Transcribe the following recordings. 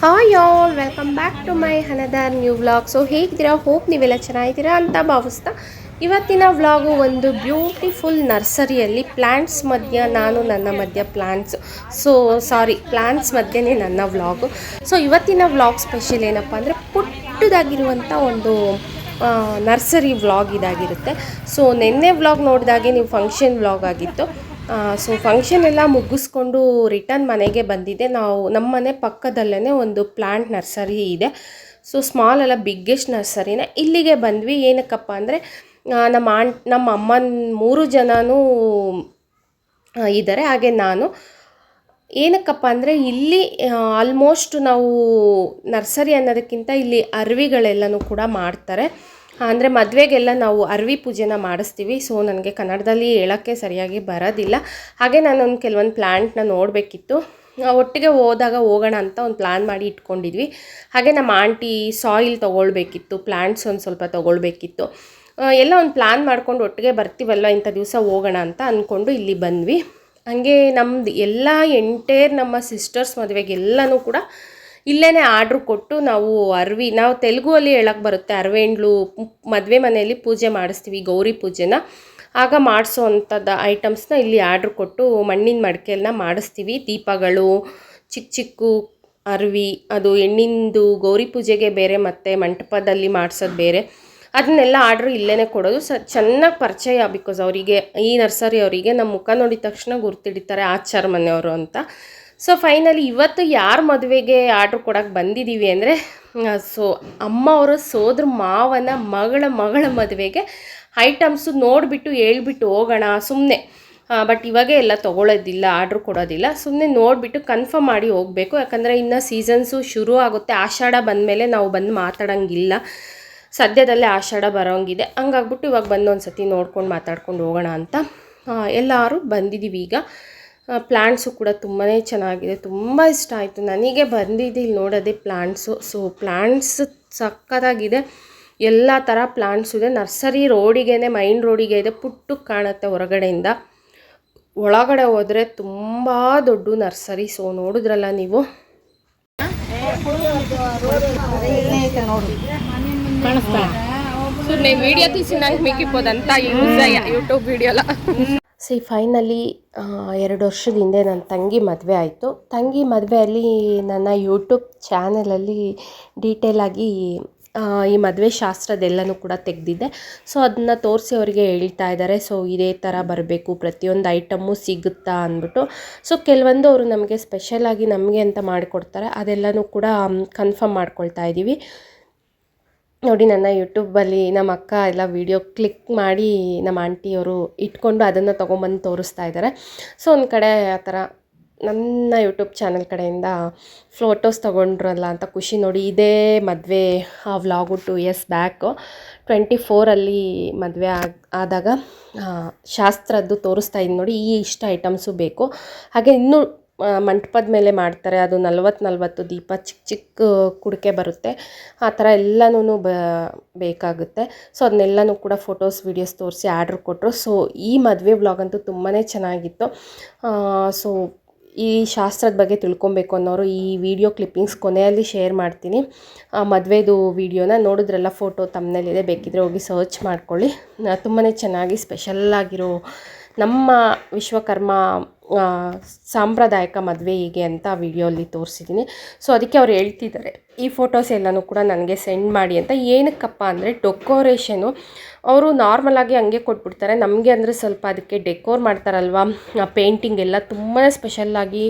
Hi all, welcome back to my another new vlog. So ಹೇಗಿದ್ದೀರಾ? Hope ನೀವೆಲ್ಲ ಚೆನ್ನಾಗಿದ್ದೀರಾ ಅಂತ ಭಾವಿಸ್ತಾ ಇವತ್ತಿನ ವ್ಲಾಗು ಒಂದು ಬ್ಯೂಟಿಫುಲ್ ನರ್ಸರಿಯಲ್ಲಿ ಪ್ಲ್ಯಾಂಟ್ಸ್ ಮಧ್ಯ ನಾನು ನನ್ನ ಮಧ್ಯ ಪ್ಲ್ಯಾಂಟ್ಸ್ ಮಧ್ಯೆ ನನ್ನ ವ್ಲಾಗು. ಸೊ ಇವತ್ತಿನ ವ್ಲಾಗ್ ಸ್ಪೆಷಲ್ ಏನಪ್ಪ ಅಂದರೆ ಪುಟ್ಟದಾಗಿರುವಂಥ ಒಂದು ನರ್ಸರಿ ವ್ಲಾಗ್ ಇದಾಗಿರುತ್ತೆ. ಸೊ ನಿನ್ನೆ ವ್ಲಾಗ್ ನೋಡಿದಾಗೆ ನೀವು ಫಂಕ್ಷನ್ ವ್ಲಾಗ್ ಆಗಿತ್ತು. ಸೊ ಫಂಕ್ಷನ್ ಎಲ್ಲ ಮುಗಿಸ್ಕೊಂಡು ರಿಟರ್ನ್ ಮನೆಗೆ ಬಂದಿದ್ದೆ. ನಮ್ಮ ಮನೆ ಪಕ್ಕದಲ್ಲೇ ಒಂದು ಪ್ಲ್ಯಾಂಟ್ ನರ್ಸರಿ ಇದೆ. ಸೊ ಸ್ಮಾಲ್ ಅಲ್ಲ, ಬಿಗ್ಗೆಸ್ಟ್ ನರ್ಸರಿನೇ. ಇಲ್ಲಿಗೆ ಬಂದ್ವಿ. ಏನಕ್ಕಪ್ಪ ಅಂದರೆ ನಮ್ಮ ಅಮ್ಮನ 3 ಜನನೂ ಇದ್ದಾರೆ, ಹಾಗೆ ನಾನು. ಏನಕ್ಕಪ್ಪ ಅಂದರೆ ಇಲ್ಲಿ ಆಲ್ಮೋಸ್ಟ್ ನಾವು ನರ್ಸರಿ ಅನ್ನೋದಕ್ಕಿಂತ ಇಲ್ಲಿ ಅರವಿಗಳೆಲ್ಲನೂ ಕೂಡ ಮಾಡ್ತಾರೆ. ಅಂದರೆ ಮದುವೆಗೆಲ್ಲ ನಾವು ಅರವಿ ಪೂಜೆನ ಮಾಡಿಸ್ತೀವಿ. ಸೊ ನನಗೆ ಕನ್ನಡದಲ್ಲಿ ಹೇಳೋಕ್ಕೆ ಸರಿಯಾಗಿ ಬರೋದಿಲ್ಲ. ಹಾಗೆ ನಾನೊಂದು ಕೆಲವೊಂದು ಪ್ಲ್ಯಾಂಟ್ನ ನೋಡಬೇಕಿತ್ತು. ಒಟ್ಟಿಗೆ ಹೋಗೋಣ ಅಂತ ಒಂದು ಪ್ಲ್ಯಾನ್ ಮಾಡಿ ಇಟ್ಕೊಂಡಿದ್ವಿ. ಹಾಗೆ ನಮ್ಮ ಆಂಟಿ ಸಾಯಿಲ್ ತೊಗೊಳ್ಬೇಕಿತ್ತು, ಪ್ಲ್ಯಾಂಟ್ಸ್ ಒಂದು ಸ್ವಲ್ಪ ತೊಗೊಳ್ಬೇಕಿತ್ತು. ಎಲ್ಲ ಒಂದು ಪ್ಲ್ಯಾನ್ ಮಾಡ್ಕೊಂಡು ಒಟ್ಟಿಗೆ ಬರ್ತೀವಲ್ಲ, ಇಂಥ ದಿವಸ ಹೋಗೋಣ ಅಂತ ಅಂದ್ಕೊಂಡು ಇಲ್ಲಿ ಬಂದ್ವಿ. ಹಾಗೆ ನಮ್ಮದು ಎಲ್ಲ ನಮ್ಮ ಸಿಸ್ಟರ್ಸ್ ಮದುವೆಗೆಲ್ಲನೂ ಕೂಡ ಇಲ್ಲೇ ಆರ್ಡ್ರ್ ಕೊಟ್ಟು ನಾವು ತೆಲುಗುವಲ್ಲಿ ಹೇಳಕ್ಕೆ ಬರುತ್ತೆ, ಅರವೆಂಡ್ಲು ಮದುವೆ ಮನೆಯಲ್ಲಿ ಪೂಜೆ ಮಾಡಿಸ್ತೀವಿ, ಗೌರಿ ಪೂಜೆನ. ಆಗ ಮಾಡಿಸೋ ಅಂಥದ್ದು ಐಟಮ್ಸ್ನ ಇಲ್ಲಿ ಆರ್ಡ್ರ್ ಕೊಟ್ಟು ಮಣ್ಣಿನ ಮಡಿಕೆಯನ್ನ ಮಾಡಿಸ್ತೀವಿ. ದೀಪಗಳು, ಚಿಕ್ಕ ಅರವಿ, ಅದು ಹೆಣ್ಣಿಂದು ಗೌರಿ ಪೂಜೆಗೆ ಬೇರೆ ಮತ್ತು ಮಂಟಪದಲ್ಲಿ ಮಾಡಿಸೋದು ಬೇರೆ, ಅದನ್ನೆಲ್ಲ ಆರ್ಡ್ರ್ ಇಲ್ಲೇ ಕೊಡೋದು. ಚೆನ್ನಾಗಿ ಪರಿಚಯ, ಬಿಕಾಸ್ ಅವರಿಗೆ, ಈ ನರ್ಸರಿ ಅವರಿಗೆ ನಮ್ಮ ಮುಖ ನೋಡಿದ ತಕ್ಷಣ ಗುರ್ತಿಡಿತಾರೆ ಆಚಾರ ಮನೆಯವರು ಅಂತ. ಸೊ ಫೈನಲಿ ಇವತ್ತು ಯಾರ ಮದುವೆಗೆ ಆರ್ಡ್ರ್ ಕೊಡೋಕ್ಕೆ ಬಂದಿದ್ದೀವಿ ಅಂದರೆ, ಸೊ ಅಮ್ಮ ಅವರ ಸೋದರ ಮಾವನ ಮಗಳ ಮದುವೆಗೆ ಐಟಮ್ಸು ನೋಡಿಬಿಟ್ಟು ಹೇಳ್ಬಿಟ್ಟು ಹೋಗೋಣ ಸುಮ್ಮನೆ. ಬಟ್ ಇವಾಗೇ ಎಲ್ಲ ತೊಗೊಳ್ಳೋದಿಲ್ಲ, ಆರ್ಡ್ರ್ ಕೊಡೋದಿಲ್ಲ, ಸುಮ್ಮನೆ ನೋಡಿಬಿಟ್ಟು ಕನ್ಫರ್ಮ್ ಮಾಡಿ ಹೋಗಬೇಕು. ಯಾಕಂದರೆ ಇನ್ನು ಸೀಸನ್ಸು ಶುರು ಆಗುತ್ತೆ. ಆಷಾಢ ಬಂದಮೇಲೆ ನಾವು ಬಂದು ಮಾತಾಡೋಂಗಿಲ್ಲ, ಸದ್ಯದಲ್ಲೇ ಆಷಾಢ ಬರೋಂಗಿದೆ. ಹಂಗಾಗ್ಬಿಟ್ಟು ಇವಾಗ ಬಂದು ಒಂದು ಸತಿ ನೋಡ್ಕೊಂಡು ಮಾತಾಡ್ಕೊಂಡು ಹೋಗೋಣ ಅಂತ ಎಲ್ಲರೂ ಬಂದಿದ್ದೀವಿ. ಈಗ ಪ್ಲ್ಯಾಂಟ್ಸು ಕೂಡ ತುಂಬಾ ಚೆನ್ನಾಗಿದೆ, ತುಂಬ ಇಷ್ಟ ಆಯಿತು ನನಗೆ. ಬಂದಿದ್ದು ಇಲ್ಲಿ ನೋಡೋದೇ ಪ್ಲ್ಯಾಂಟ್ಸು. ಸೊ ಪ್ಲ್ಯಾಂಟ್ಸ್ ಸಕ್ಕತ್ತಾಗಿದೆ, ಎಲ್ಲ ಥರ ಪ್ಲ್ಯಾಂಟ್ಸು ಇದೆ. ನರ್ಸರಿ ಮೈನ್ ರೋಡಿಗೆ ಇದೆ, ಪುಟ್ಟಕ್ಕೆ ಕಾಣುತ್ತೆ ಹೊರಗಡೆಯಿಂದ. ಒಳಗಡೆ ಹೋದರೆ ತುಂಬ ದೊಡ್ಡ ನರ್ಸರಿ. ಸೊ ನೋಡಿದ್ರಲ್ಲ ನೀವು, ವಿಡಿಯೋ ತೀಸಿ ನಂಗೆ ಮಿಕ್ಕಿಪ್ಪೋದಂತ ಯೂಟ್ಯೂಬ್ ವಿಡಿಯೋಲ್ಲ. ಫೈನಲಿ 2 ವರ್ಷದ ಹಿಂದೆ ನನ್ನ ತಂಗಿ ಮದುವೆ ಆಯಿತು. ತಂಗಿ ಮದುವೆಯಲ್ಲಿ ನನ್ನ ಯೂಟ್ಯೂಬ್ ಚಾನಲಲ್ಲಿ ಡೀಟೇಲಾಗಿ ಈ ಮದುವೆ ಶಾಸ್ತ್ರದೆಲ್ಲನೂ ಕೂಡ ತೆಗೆದಿದ್ದೆ. ಸೊ ಅದನ್ನು ತೋರಿಸಿ ಅವರಿಗೆ ಹೇಳ್ತಾ ಇದ್ದಾರೆ, ಸೊ ಇದೇ ಥರ ಬರಬೇಕು, ಪ್ರತಿಯೊಂದು ಐಟಮ್ಮು ಸಿಗುತ್ತಾ ಅಂದ್ಬಿಟ್ಟು. ಸೊ ಕೆಲವೊಂದು ಅವರು ನಮಗೆ ಸ್ಪೆಷಲಾಗಿ ನಮಗೆ ಅಂತ ಮಾಡಿಕೊಡ್ತಾರೆ, ಅದೆಲ್ಲನೂ ಕೂಡ ಕನ್ಫರ್ಮ್ ಮಾಡ್ಕೊಳ್ತಾ ಇದ್ದೀವಿ. ನೋಡಿ, ನನ್ನ ಯೂಟ್ಯೂಬಲ್ಲಿ ನಮ್ಮ ಅಕ್ಕ ಎಲ್ಲ ವೀಡಿಯೋ ಕ್ಲಿಕ್ ಮಾಡಿ ನಮ್ಮ ಆಂಟಿಯವರು ಇಟ್ಕೊಂಡು ಅದನ್ನು ತೊಗೊಂಬಂದು ತೋರಿಸ್ತಾ ಇದ್ದಾರೆ. ಸೊ ಒಂದು ಕಡೆ ಆ ಥರ ನನ್ನ ಯೂಟ್ಯೂಬ್ ಚಾನಲ್ ಕಡೆಯಿಂದ ಫೋಟೋಸ್ ತೊಗೊಂಡ್ರಲ್ಲ ಅಂತ ಖುಷಿ. ನೋಡಿ, ಇದೇ ಮದುವೆ ವ್ಲಾಗು 2 years ಬ್ಯಾಕು 24 ಮದುವೆ ಆದಾಗ ಶಾಸ್ತ್ರದ್ದು ತೋರಿಸ್ತಾ ಇದ್ದೀನಿ ನೋಡಿ. ಇಷ್ಟು ಐಟಮ್ಸು ಬೇಕು. ಹಾಗೆ ಇನ್ನೂ ಮಂಟಪದ ಮೇಲೆ ಮಾಡ್ತಾರೆ, ಅದು 40 ದೀಪ, ಚಿಕ್ಕ ಕುಡಿಕೆ ಬರುತ್ತೆ, ಆ ಥರ ಎಲ್ಲನೂ ಬೇಕಾಗುತ್ತೆ. ಸೊ ಅದನ್ನೆಲ್ಲನೂ ಕೂಡ ಫೋಟೋಸ್ ವೀಡಿಯೋಸ್ ತೋರಿಸಿ ಆರ್ಡ್ರ್ ಕೊಟ್ಟರು. ಸೊ ಈ ಮದುವೆ ವ್ಲಾಗ್ ಅಂತೂ ತುಂಬಾ ಚೆನ್ನಾಗಿತ್ತು. ಸೊ ಈ ಶಾಸ್ತ್ರದ ಬಗ್ಗೆ ತಿಳ್ಕೊಬೇಕು ಅನ್ನೋರು ಈ ವಿಡಿಯೋ ಕ್ಲಿಪ್ಪಿಂಗ್ಸ್ ಕೊನೆಯಲ್ಲಿ ಶೇರ್ ಮಾಡ್ತೀನಿ. ಮದುವೆದು ವಿಡಿಯೋನ ನೋಡಿದ್ರೆಲ್ಲ, ಫೋಟೋ ತಮ್ಮನೇಲಿದೆ, ಬೇಕಿದ್ರೆ ಹೋಗಿ ಸರ್ಚ್ ಮಾಡ್ಕೊಳ್ಳಿ. ತುಂಬಾ ಚೆನ್ನಾಗಿ ಸ್ಪೆಷಲ್ಲಾಗಿರೋ ನಮ್ಮ ವಿಶ್ವಕರ್ಮ ಸಾಂಪ್ರದಾಯಿಕ ಮದುವೆ ಹೀಗೆ ಅಂತ ವಿಡಿಯೋಲ್ಲಿ ತೋರಿಸಿದ್ದೀನಿ. ಸೊ ಅದಕ್ಕೆ ಅವ್ರು ಹೇಳ್ತಿದ್ದಾರೆ, ಈ ಫೋಟೋಸ್ ಎಲ್ಲನೂ ಕೂಡ ನನಗೆ ಸೆಂಡ್ ಮಾಡಿ ಅಂತ. ಏನಕ್ಕಪ್ಪ ಅಂದರೆ ಡೆಕೋರೇಷನು ಅವರು ನಾರ್ಮಲಾಗಿ ಹಂಗೆ ಕೊಟ್ಬಿಡ್ತಾರೆ. ನಮಗೆ ಅಂದರೆ ಸ್ವಲ್ಪ ಅದಕ್ಕೆ ಡೆಕೋರ್ ಮಾಡ್ತಾರಲ್ವ, ಪೇಂಟಿಂಗ್ ಎಲ್ಲ ತುಂಬಾ ಸ್ಪೆಷಲ್ಲಾಗಿ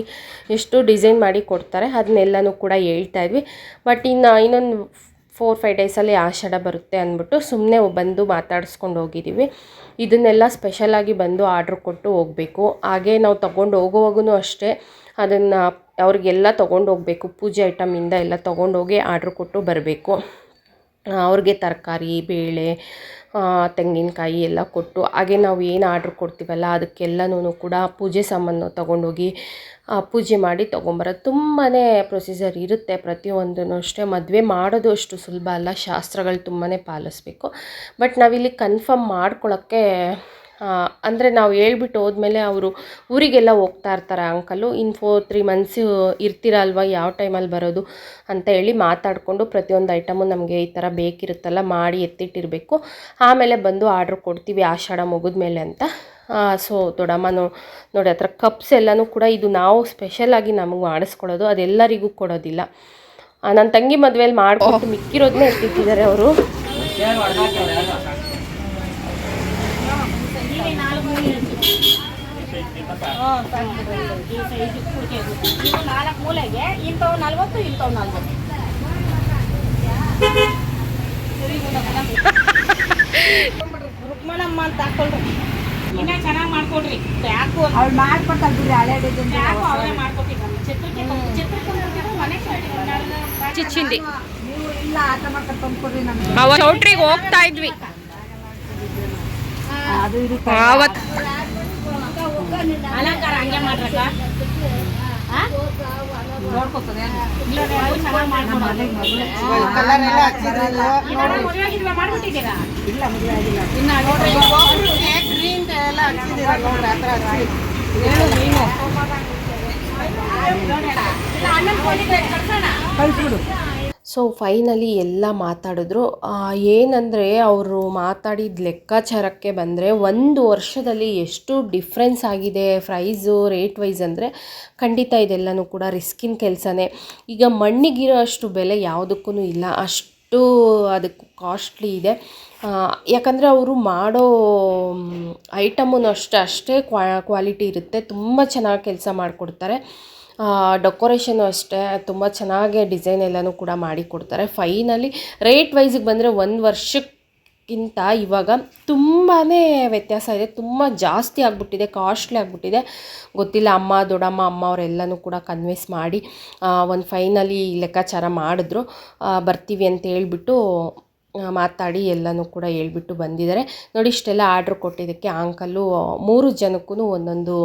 ಎಷ್ಟು ಡಿಸೈನ್ ಮಾಡಿ ಕೊಡ್ತಾರೆ, ಅದನ್ನೆಲ್ಲನೂ ಕೂಡ ಹೇಳ್ತಾಯಿದ್ವಿ. ಬಟ್ ಇನ್ನೊಂದು 4-5 ಡೇಸಲ್ಲಿ ಆಷಾಢ ಬರುತ್ತೆ ಅಂದ್ಬಿಟ್ಟು ಸುಮ್ಮನೆ ಬಂದು ಮಾತಾಡಿಸ್ಕೊಂಡು ಹೋಗಿದ್ದೀವಿ. ಇದನ್ನೆಲ್ಲ ಸ್ಪೆಷಲಾಗಿ ಬಂದು ಆರ್ಡ್ರ್ ಕೊಟ್ಟು ಹೋಗಬೇಕು. ಹಾಗೆ ನಾವು ತೊಗೊಂಡು ಹೋಗುವಾಗೂ ಅಷ್ಟೇ ಅದನ್ನು ಅವ್ರಿಗೆಲ್ಲ ತೊಗೊಂಡು ಹೋಗಬೇಕು. ಪೂಜೆ ಐಟಮಿಂದ ಎಲ್ಲ ತೊಗೊಂಡೋಗಿ ಆರ್ಡ್ರ್ ಕೊಟ್ಟು ಬರಬೇಕು. ಅವ್ರಿಗೆ ತರಕಾರಿ, ಬೇಳೆ, ತೆಂಗಿನಕಾಯಿ ಎಲ್ಲ ಕೊಟ್ಟು, ಹಾಗೆ ನಾವು ಏನು ಆರ್ಡ್ರ್ ಕೊಡ್ತೀವಲ್ಲ ಅದಕ್ಕೆಲ್ಲನೂ ಕೂಡ ಪೂಜೆ ಸಾಮಾನು ತೊಗೊಂಡೋಗಿ ಪೂಜೆ ಮಾಡಿ ತೊಗೊಂಬರೋದು. ತುಂಬಾ ಪ್ರೊಸೀಜರ್ ಇರುತ್ತೆ ಪ್ರತಿಯೊಂದೂ ಅಷ್ಟೇ. ಮದುವೆ ಮಾಡೋದು ಅಷ್ಟು ಸುಲಭ ಅಲ್ಲ, ಶಾಸ್ತ್ರಗಳು ತುಂಬಾ ಪಾಲಿಸ್ಬೇಕು. ಬಟ್ ನಾವಿಲ್ಲಿ ಕನ್ಫರ್ಮ್ ಮಾಡ್ಕೊಳ್ಳೋಕ್ಕೆ ಅಂದರೆ ನಾವು ಹೇಳ್ಬಿಟ್ಟು ಹೋದ್ಮೇಲೆ ಅವರು ಊರಿಗೆಲ್ಲ ಹೋಗ್ತಾ ಇರ್ತಾರೆ ಅಂಕಲು. ಇನ್ನು 3 ಮಂತ್ಸ್ ಇರ್ತೀರಲ್ವ, ಯಾವ ಟೈಮಲ್ಲಿ ಬರೋದು ಅಂತ ಹೇಳಿ ಮಾತಾಡಿಕೊಂಡು ಪ್ರತಿಯೊಂದು ಐಟಮು ನಮಗೆ ಈ ಥರ ಬೇಕಿರುತ್ತಲ್ಲ ಮಾಡಿ ಎತ್ತಿಟ್ಟಿರಬೇಕು. ಆಮೇಲೆ ಬಂದು ಆರ್ಡ್ರ್ ಕೊಡ್ತೀವಿ ಆಷಾಢ ಮುಗಿದ್ಮೇಲೆ ಅಂತ. ಸೊ ದೊಡ್ಡಮ್ಮನೂ ನೋಡಿ ಆ ಥರ ಕಪ್ಸ್ ಎಲ್ಲನೂ ಕೂಡ ಇದು ನಾವು ಸ್ಪೆಷಲಾಗಿ ನಮಗೆ ಮಾಡಿಸ್ಕೊಡೋದು, ಅದೆಲ್ಲರಿಗೂ ಕೊಡೋದಿಲ್ಲ. ನನ್ನ ತಂಗಿ ಮದುವೆಯಲ್ಲಿ ಮಾಡಿಕೊಟ್ಟು ಮಿಕ್ಕಿರೋದನ್ನೇ ಎತ್ತಿಟ್ಟಿದ್ದಾರೆ ಅವರು. ರುಕ್ಮಣಮ್ಮ ಅಂತ ಹಾಕೊಳ್ರಿ, ಇನ್ನ ಚೆನ್ನಾಗಿ ಮಾಡ್ಕೊಡ್ರಿ. ಯಾಕು ಅವ್ರು ಮಾಡ್ಕೊಡ್ತಾರೆ ಬಿಡ್ರಿ, ಹಳೆ ಡಿಸೈನ್ ಅವರೇ ಮಾಡ್ಕೊಟ್ಟಿದ್ದಾರೆ. ಚಿಚ್ಚಿಂಡಿ ನೀವು ಇಲ್ಲ ಆಟ ಮಾಡ್ಕೊಂಡು ತಂದ್ಕೊಡ್ರಿ ನಮ್ಗೆ. ಚೌಟ್ರಿಗೆ ಹೋಗ್ತಾ ಇದ್ವಿ ಅದು ಇರುತ್ತೆ ಅವತ್ತು. ಅಲಂಕಾರ ಹಂಗೆ ಮಾಡ್ರಕ್ಕ, ನೋಡ್ಕೊತದೆ ಮಾಡ್ಬಿಟ್ಟಿದ್ದೀರಾ? ಇಲ್ಲ ಮದುವೆ ಆಗಿಲ್ಲ ಇನ್ನ. ಗ್ರೀನ್ ಎಲ್ಲ ಹಚ್ಚಿದ್ದೀರಾ ನೋಡ್ರಿ, ಆ ಥರ ಹೇಳು ನೀನು. ಕಳಿಸ್ಬಿಡು. ಸೊ ಫೈನಲಿ ಎಲ್ಲ ಮಾತಾಡಿದ್ರು. ಏನಂದರೆ ಅವರು ಮಾತಾಡಿದ ಲೆಕ್ಕಾಚಾರಕ್ಕೆ ಬಂದರೆ 1 ವರ್ಷದಲ್ಲಿ ಎಷ್ಟು ಡಿಫ್ರೆನ್ಸ್ ಆಗಿದೆ ಪ್ರೈಸು ರೇಟ್ ವೈಸ್ ಅಂದರೆ ಖಂಡಿತ ಇದೆಲ್ಲನೂ ಕೂಡ ರಿಸ್ಕಿನ ಕೆಲಸನೇ. ಈಗ ಮಣ್ಣಿಗಿರೋ ಅಷ್ಟು ಬೆಲೆ ಯಾವುದಕ್ಕೂ ಇಲ್ಲ, ಅಷ್ಟು ಅದಕ್ಕೆ ಕಾಸ್ಟ್ಲಿ ಇದೆ. ಯಾಕಂದರೆ ಅವರು ಮಾಡೋ ಐಟಮೂ ಅಷ್ಟೇ ಕ್ವಾಲಿಟಿ ಇರುತ್ತೆ, ತುಂಬ ಚೆನ್ನಾಗಿ ಕೆಲಸ ಮಾಡಿಕೊಡ್ತಾರೆ. ಡೆಕೋರೇಷನು ಅಷ್ಟೇ ತುಂಬ ಚೆನ್ನಾಗಿ ಡಿಸೈನ್ ಎಲ್ಲನೂ ಕೂಡ ಮಾಡಿಕೊಡ್ತಾರೆ. ಫೈನಲಿ ರೇಟ್ ವೈಸಿಗೆ ಬಂದರೆ 1 ವರ್ಷಕ್ಕಿಂತ ಇವಾಗ ತುಂಬಾ ವ್ಯತ್ಯಾಸ ಇದೆ, ತುಂಬ ಜಾಸ್ತಿ ಆಗಿಬಿಟ್ಟಿದೆ, ಕಾಸ್ಟ್ಲಿ ಆಗಿಬಿಟ್ಟಿದೆ. ಗೊತ್ತಿಲ್ಲ, ದೊಡ್ಡಮ್ಮ ಅಮ್ಮ ಅವರೆಲ್ಲನೂ ಕೂಡ ಕನ್ವಿನ್ಸ್ ಮಾಡಿ ಒಂದು ಫೈನಲಿ ಲೆಕ್ಕಾಚಾರ ಮಾಡಿದ್ರು. ಬರ್ತೀವಿ ಅಂತ ಹೇಳ್ಬಿಟ್ಟು ಮಾತಾಡಿ ಎಲ್ಲನೂ ಕೂಡ ಹೇಳ್ಬಿಟ್ಟು ಬಂದಿದ್ದಾರೆ. ನೋಡಿ ಇಷ್ಟೆಲ್ಲ ಆರ್ಡ್ರ್ ಕೊಟ್ಟಿದ್ದಕ್ಕೆ ಅಂಕಲು 3 ಜನಕ್ಕೂ ಒಂದೊಂದು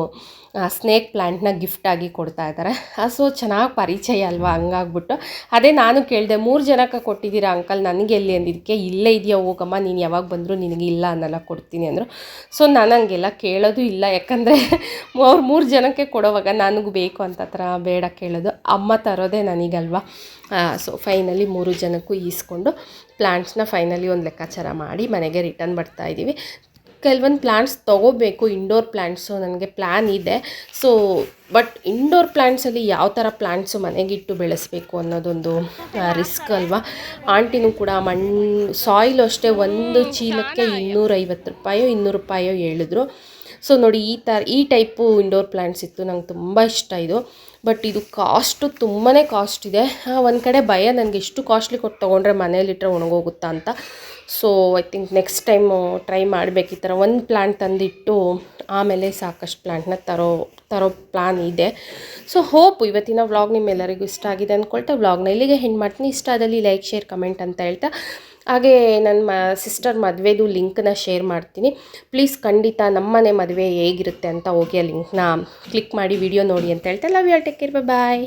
ಸ್ನೇಕ್ ಪ್ಲ್ಯಾಂಟ್ನ ಗಿಫ್ಟಾಗಿ ಕೊಡ್ತಾ ಇದ್ದಾರೆ. ಸೊ ಚೆನ್ನಾಗಿ ಪರಿಚಯ ಅಲ್ವಾ, ಹಂಗಾಗ್ಬಿಟ್ಟು ಅದೇ ನಾನು ಕೇಳಿದೆ, 3 ಜನಕ್ಕೆ ಕೊಟ್ಟಿದ್ದೀರಾ ಅಂಕಲ್, ನನಗೆ ಎಲ್ಲಿ ಅಂದಿದ್ದಕ್ಕೆ ಇಲ್ಲೇ ಇದೆಯಾ ಹೋಗಮ್ಮ, ನೀನು ಯಾವಾಗ ಬಂದರೂ ನಿನಗೆ ಇಲ್ಲ ಅನ್ನೆಲ್ಲ ಕೊಡ್ತೀನಿ ಅಂದರು. ಸೊ ನಾನು ಹಂಗೆಲ್ಲ ಕೇಳೋದು ಇಲ್ಲ, ಯಾಕಂದರೆ ಅವ್ರು 3 ಜನಕ್ಕೆ ಕೊಡೋವಾಗ ನನಗೂ ಬೇಕು ಅಂತ ಥರ ಬೇಡ ಕೇಳೋದು, ಅಮ್ಮ ತರೋದೇ ನನಗಲ್ವಾ. ಸೊ ಫೈನಲಿ 3 ಜನಕ್ಕೂ ಈಸ್ಕೊಂಡು ಪ್ಲ್ಯಾಂಟ್ಸ್ನ ಫೈನಲಿ ಒಂದು ಲೆಕ್ಕಾಚಾರ ಮಾಡಿ ಮನೆಗೆ ರಿಟರ್ನ್ ಬರ್ತಾಯಿದ್ದೀವಿ. ಕೆಲವೊಂದು ಪ್ಲ್ಯಾಂಟ್ಸ್ ತೊಗೋಬೇಕು, ಇಂಡೋರ್ ಪ್ಲ್ಯಾಂಟ್ಸು ನನಗೆ ಪ್ಲ್ಯಾನ್ ಇದೆ. ಸೊ ಬಟ್ ಇಂಡೋರ್ ಪ್ಲ್ಯಾಂಟ್ಸಲ್ಲಿ ಯಾವ ಥರ ಪ್ಲ್ಯಾಂಟ್ಸು ಮನೆಗಿಟ್ಟು ಬೆಳೆಸಬೇಕು ಅನ್ನೋದೊಂದು ರಿಸ್ಕ್ ಅಲ್ವಾ. ಆಂಟಿನೂ ಕೂಡ ಸಾಯಿಲು ಅಷ್ಟೇ ಒಂದು ಚೀಲಕ್ಕೆ 250 ರೂಪಾಯೋ 200 ರೂಪಾಯೋ ಹೇಳಿದ್ರು. ಸೊ ನೋಡಿ ಈ ಟೈಪು ಇಂಡೋರ್ ಪ್ಲ್ಯಾಂಟ್ಸ್ ಇತ್ತು, ನಂಗೆ ತುಂಬ ಇಷ್ಟ ಇದು. ಬಟ್ ಇದು ಕಾಸ್ಟು ತುಂಬಾ ಕಾಸ್ಟ್ ಇದೆ. ಒಂದು ಕಡೆ ಭಯ ನನಗೆ, ಎಷ್ಟು ಕಾಸ್ಟ್ಲಿ ಕೊಟ್ಟು ತೊಗೊಂಡ್ರೆ ಮನೇಲಿಟ್ಟರೆ ಒಣಗೋಗುತ್ತಾ ಅಂತ. So I think next time try ಮಾಡಬೇಕು. ಈ ಥರ ಒಂದು ಪ್ಲ್ಯಾಂಟ್ ತಂದಿಟ್ಟು ಆಮೇಲೆ ಸಾಕಷ್ಟು ಪ್ಲ್ಯಾಂಟ್ನ ತರೋ ಪ್ಲ್ಯಾನ್ ಇದೆ. ಸೊ ಹೋಪ್ ಇವತ್ತಿನ ವ್ಲಾಗ್ ನಿಮ್ಮೆಲ್ಲರಿಗೂ ಇಷ್ಟ ಆಗಿದೆ ಅಂದ್ಕೊಳ್ತಾ ವ್ಲಾಗ್ನ ಇಲ್ಲಿಗೆ ಹೆಣ್ಣು ಮಾಡ್ತೀನಿ. ಇಷ್ಟ ಆದಲ್ಲಿ ಲೈಕ್ ಶೇರ್ ಕಮೆಂಟ್ ಅಂತ ಹೇಳ್ತಾ, ಹಾಗೆ ನನ್ನ ಸಿಸ್ಟರ್ ಮದುವೆದು ಲಿಂಕ್ನ ಶೇರ್ ಮಾಡ್ತೀನಿ. ಪ್ಲೀಸ್ ಖಂಡಿತ ನಮ್ಮನೆ ಮದುವೆ ಹೇಗಿರುತ್ತೆ ಅಂತ ಹೋಗಿ ಆ ಲಿಂಕ್ನ ಕ್ಲಿಕ್ ಮಾಡಿ ವಿಡಿಯೋ ನೋಡಿ ಅಂತ ಹೇಳ್ತಾ love you all, take care, bye.